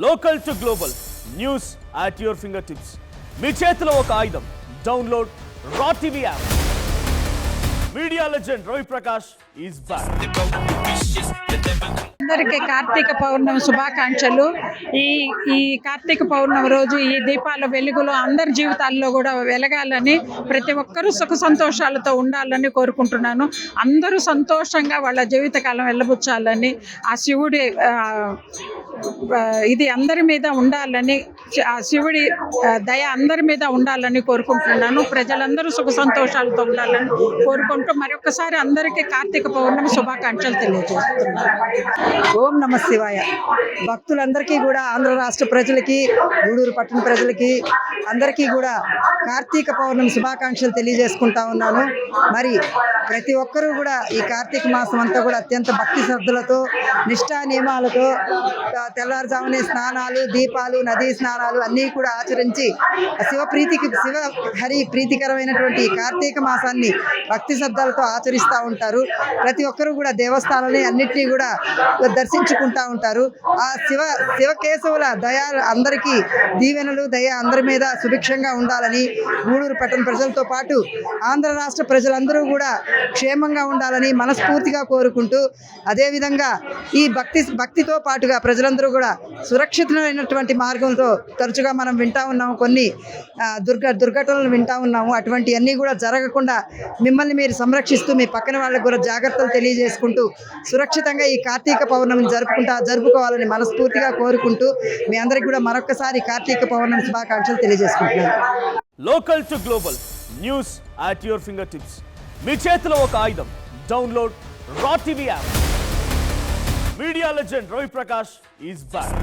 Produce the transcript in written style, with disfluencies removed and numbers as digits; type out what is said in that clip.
Local to global news at your fingertips. మీ చేతిలో ఒక ఆయుధం. Download R TV app. Media legend Ravi Prakash is back. అందరికీ కార్తీక పౌర్ణమి శుభాకాంక్షలు. ఈ కార్తీక పౌర్ణమి రోజు ఈ దీపాల వెలుగులో అందరి జీవితాల్లో కూడా వెలగాలని, ప్రతి ఒక్కరూ సుఖ సంతోషాలతో ఉండాలని కోరుకుంటున్నాను. అందరూ సంతోషంగా వాళ్ళ జీవితకాలం వెళ్ళబుచ్చాలని, ఆ శివుడి ఇది అందరి మీద ఉండాలని, ఆ శివుడి దయ అందరి మీద ఉండాలని కోరుకుంటున్నాను. ప్రజలందరూ సుఖ సంతోషాలతో ఉండాలని కోరుకుంటూ మరొకసారి అందరికీ కార్తీక పౌర్ణమి శుభాకాంక్షలు తెలియజేస్తున్నాను. ఓం నమ శివాయ. భక్తులందరికీ కూడా, ఆంధ్ర రాష్ట్ర ప్రజలకి, గూడూరు పట్టణ ప్రజలకి అందరికీ కూడా కార్తీక పౌర్ణమి శుభాకాంక్షలు తెలియజేసుకుంటా ఉన్నాను. మరి ప్రతి ఒక్కరూ కూడా ఈ కార్తీక మాసం అంతా కూడా అత్యంత భక్తి శ్రద్ధలతో, నిష్ఠా నియమాలతో, తెల్లారుజామునే స్నానాలు, దీపాలు, నదీ స్నానాలు అన్నీ కూడా ఆచరించి శివ హరి ప్రీతికరమైనటువంటి ఈ కార్తీక మాసాన్ని భక్తి శ్రద్ధలతో ఆచరిస్తూ ఉంటారు. ప్రతి ఒక్కరూ కూడా దేవస్థానాలని అన్నిటినీ కూడా దర్శించుకుంటూ ఉంటారు. ఆ శివకేశవుల దయ అందరికీ దీవెనలు, దయ అందరి మీద సుభిక్షంగా ఉండాలని, గూడూరు పట్టణ ప్రజలతో పాటు ఆంధ్ర రాష్ట్ర ప్రజలందరూ కూడా క్షేమంగా ఉండాలని మనస్ఫూర్తిగా కోరుకుంటూ, అదేవిధంగా ఈ భక్తితో పాటుగా ప్రజలందరూ కూడా సురక్షితమైనటువంటి మార్గంతో తరచుగా మనం వింటూ ఉన్నాము, కొన్ని దుర్ఘటనలు వింటూ ఉన్నాము. అటువంటివన్నీ కూడా జరగకుండా మిమ్మల్ని మీరు సంరక్షిస్తూ, మీ పక్కన వాళ్ళకు కూడా జాగ్రత్తలు తెలియజేసుకుంటూ సురక్షితంగా ఈ కార్తీక పౌర్ణమిని జరుపుకోవాలని మనస్ఫూర్తిగా కోరుకుంటూ, మీ అందరికీ కూడా మరొకసారి కార్తీక పౌర్ణమి శుభాకాంక్షలు తెలియజేసుకుంటున్నాను. Local to global news at your fingertips. మీ చేతిలో ఒక ఆయుధం. Download R TV app. Media legend Ravi Prakash is back.